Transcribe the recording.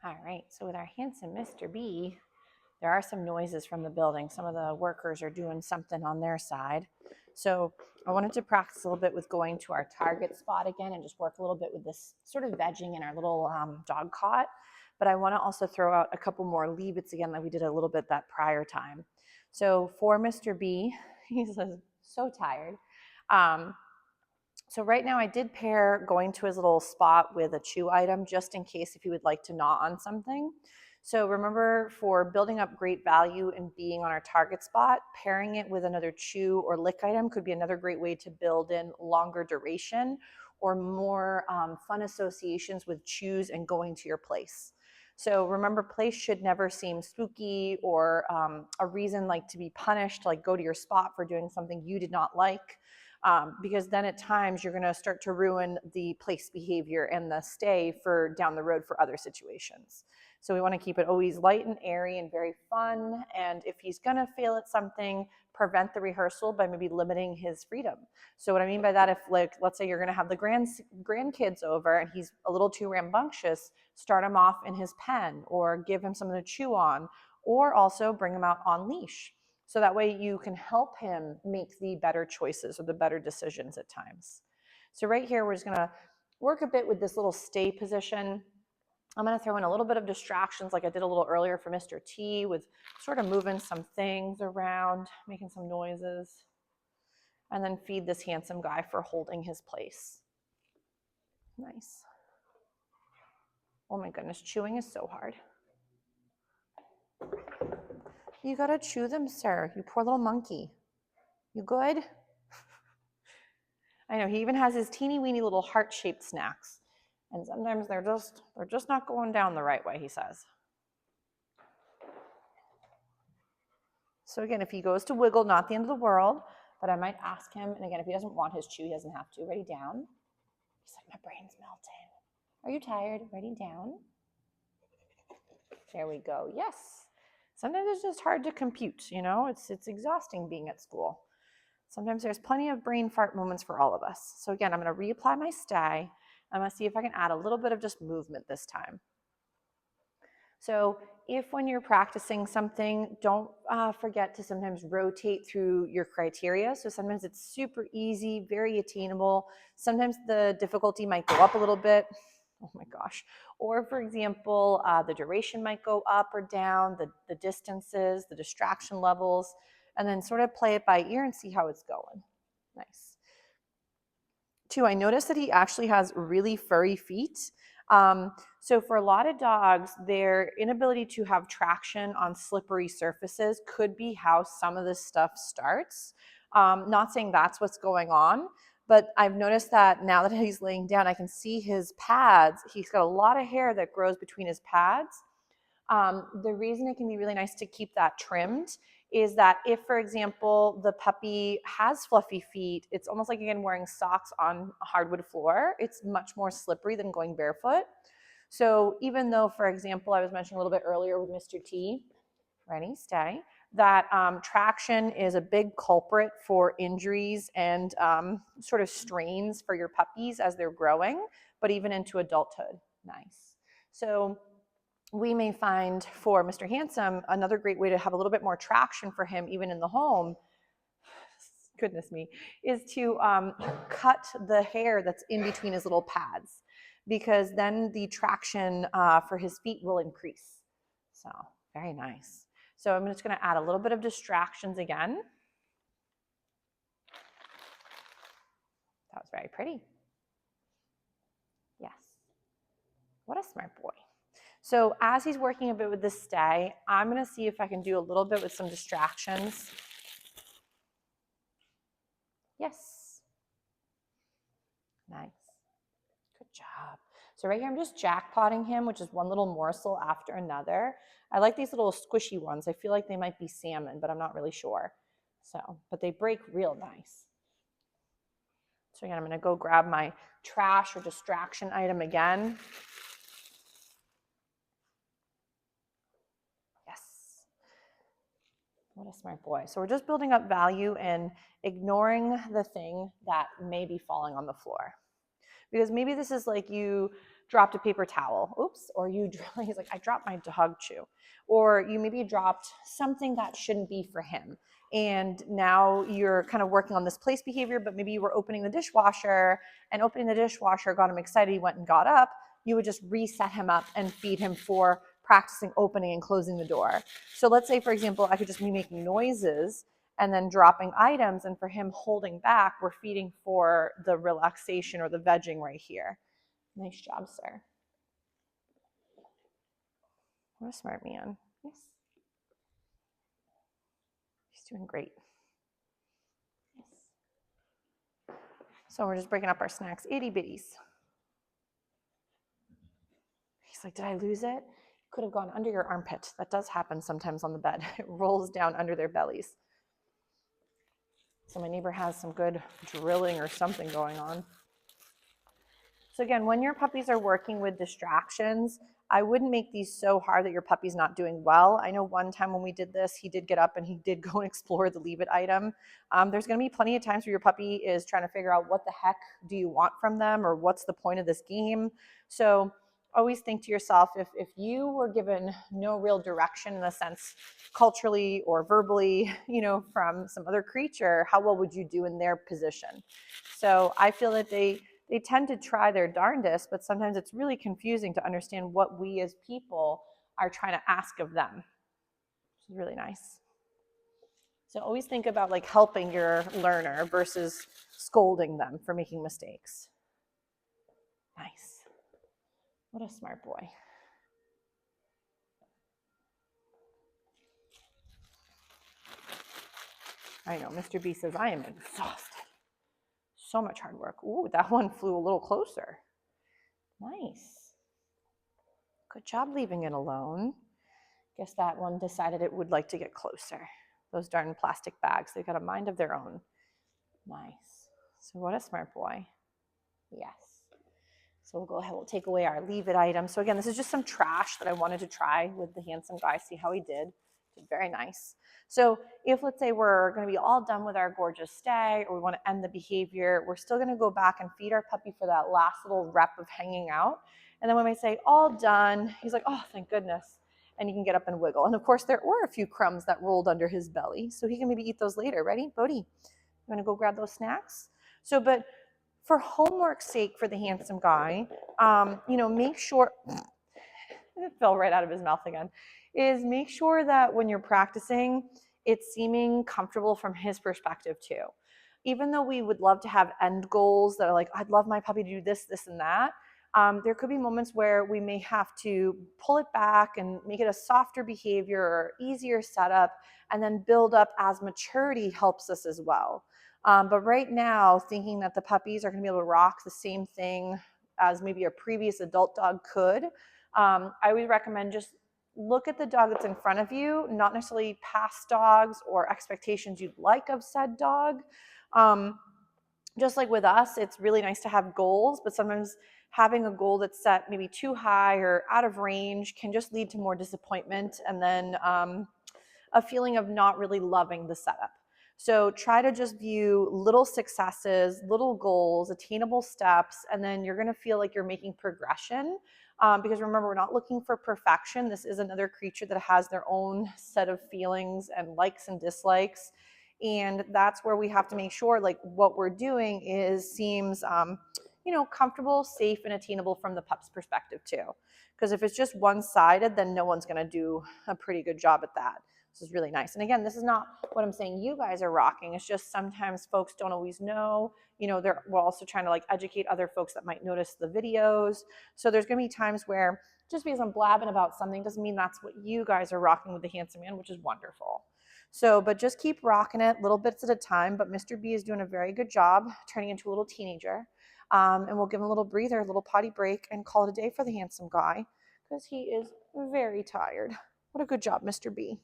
All right, so with our handsome Mr. B, there are some noises from the building. Some of the workers are doing something on their side. So I wanted to practice a little bit with going to our target spot again and just work a little bit with this sort of vegging in our little dog cot. But I want to also throw out a couple more leave-its again like we did a little bit that prior time. So for Mr. B, he's so tired. So right now I did pair going to his little spot with a chew item just in case if he would like to gnaw on something. So remember, for building up great value and being on our target spot, pairing it with another chew or lick item could be another great way to build in longer duration or more fun associations with chews and going to your place. So remember, place should never seem spooky or a reason like to be punished, like go to your spot for doing something you did not like. Because then at times you're going to start to ruin the place behavior and the stay for down the road for other situations. So we want to keep it always light and airy and very fun. And if he's going to fail at something, prevent the rehearsal by maybe limiting his freedom. So what I mean by that, if like, let's say you're going to have the grandkids over and he's a little too rambunctious, start him off in his pen or give him something to chew on, or also bring him out on leash. So that way you can help him make the better choices or the better decisions at times. So right here, we're just gonna work a bit with this little stay position. I'm gonna throw in a little bit of distractions like I did a little earlier for Mr. T with sort of moving some things around, making some noises, and then feed this handsome guy for holding his place. Nice. Oh my goodness, chewing is so hard. You gotta chew them, sir, you poor little monkey. You good? I know, he even has his teeny weeny little heart-shaped snacks. And sometimes they're just not going down the right way, he says. So again, if he goes to wiggle, not the end of the world, but I might ask him, and again, if he doesn't want his chew, he doesn't have to. Ready, down. He's like, my brain's melting. Are you tired? Ready, down. There we go. Yes. Sometimes it's just hard to compute, you know? It's exhausting being at school. Sometimes there's plenty of brain fart moments for all of us. So again, I'm going to reapply my stay. I'm going to see if I can add a little bit of just movement this time. So if when you're practicing something, don't forget to sometimes rotate through your criteria. So sometimes it's super easy, very attainable. Sometimes the difficulty might go up a little bit. Oh my gosh. Or for example, the duration might go up or down, the distances, the distraction levels, and then sort of play it by ear and see how it's going. Nice. 2, I noticed that he actually has really furry feet. So for a lot of dogs, their inability to have traction on slippery surfaces could be how some of this stuff starts. Not saying that's what's going on, but I've noticed that now that he's laying down, I can see his pads. He's got a lot of hair that grows between his pads. The reason it can be really nice to keep that trimmed is that if, for example, the puppy has fluffy feet, it's almost like, again, wearing socks on a hardwood floor. It's much more slippery than going barefoot. So even though, for example, I was mentioning a little bit earlier with Mr. T, ready, stay, that traction is a big culprit for injuries and sort of strains for your puppies as they're growing, but even into adulthood. Nice. So we may find for Mr. Handsome, another great way to have a little bit more traction for him, even in the home, goodness me, is to cut the hair that's in between his little pads, because then the traction for his feet will increase. So very nice. So I'm just going to add a little bit of distractions again. That was very pretty. Yes. What a smart boy. So as he's working a bit with the stay, I'm going to see if I can do a little bit with some distractions. Yes. Nice. Good job. So right here, I'm just jackpotting him, which is one little morsel after another. I like these little squishy ones. I feel like they might be salmon, but I'm not really sure. So, but they break real nice. So again, I'm going to go grab my trash or distraction item again. What a smart boy. So we're just building up value and ignoring the thing that may be falling on the floor. Because maybe this is like you dropped a paper towel, oops, or he's like, I dropped my dog chew, or you maybe dropped something that shouldn't be for him. And now you're kind of working on this place behavior, but maybe you were opening the dishwasher, and opening the dishwasher got him excited, he went and got up. You would just reset him up and feed him for practicing opening and closing the door. So let's say, for example, I could just be making noises and then dropping items, and for him holding back, we're feeding for the relaxation or the vegging right here. Nice job, sir. What a smart man. Yes. He's doing great. Yes. So we're just breaking up our snacks, itty bitties. He's like, did I lose it? Could have gone under your armpit. That does happen sometimes on the bed. It rolls down under their bellies. So my neighbor has some good drilling or something going on. So again, when your puppies are working with distractions, I wouldn't make these so hard that your puppy's not doing well. I know one time when we did this, he did get up and he did go and explore the leave it item. There's gonna be plenty of times where your puppy is trying to figure out what the heck do you want from them, or what's the point of this game. So always think to yourself, if you were given no real direction in a sense, culturally or verbally, from some other creature, how well would you do in their position? So I feel that they tend to try their darndest, but sometimes it's really confusing to understand what we as people are trying to ask of them, which is really nice. So always think about like helping your learner versus scolding them for making mistakes. Nice. What a smart boy. I know, Mr. B says, I am exhausted. So much hard work. Ooh, that one flew a little closer. Nice. Good job leaving it alone. Guess that one decided it would like to get closer. Those darn plastic bags, they've got a mind of their own. Nice. So what a smart boy. Yes. So we'll go ahead, we'll take away our leave it item. So again, this is just some trash that I wanted to try with the handsome guy, see how he did. Did very nice. So if, let's say, we're going to be all done with our gorgeous stay, or we want to end the behavior, we're still going to go back and feed our puppy for that last little rep of hanging out. And then when we say all done, he's like, oh, thank goodness. And he can get up and wiggle. And of course, there were a few crumbs that rolled under his belly, so he can maybe eat those later. Ready, Bodie? You want to go grab those snacks? So, but for homework's sake, for the handsome guy, make sure, it fell right out of his mouth again, is make sure that when you're practicing, it's seeming comfortable from his perspective too. Even though we would love to have end goals that are like, I'd love my puppy to do this, this, and that, there could be moments where we may have to pull it back and make it a softer behavior or easier setup, and then build up as maturity helps us as well. But right now, thinking that the puppies are going to be able to rock the same thing as maybe a previous adult dog could, I would recommend just look at the dog that's in front of you, not necessarily past dogs or expectations you'd like of said dog. Just like with us, it's really nice to have goals, but sometimes having a goal that's set maybe too high or out of range can just lead to more disappointment, and then a feeling of not really loving the setup. So try to just view little successes, little goals, attainable steps, and then you're going to feel like you're making progression. Because remember, we're not looking for perfection. This is another creature that has their own set of feelings and likes and dislikes. And that's where we have to make sure like what we're doing seems comfortable, safe, and attainable from the pup's perspective too. Because if it's just one-sided, then no one's going to do a pretty good job at that. This is really nice. And again, this is not what I'm saying you guys are rocking. It's just sometimes folks don't always know. We're also trying to like educate other folks that might notice the videos. So there's going to be times where just because I'm blabbing about something doesn't mean that's what you guys are rocking with the handsome man, which is wonderful. So, but just keep rocking it little bits at a time. But Mr. B is doing a very good job turning into a little teenager. And we'll give him a little breather, a little potty break, and call it a day for the handsome guy because he is very tired. What a good job, Mr. B.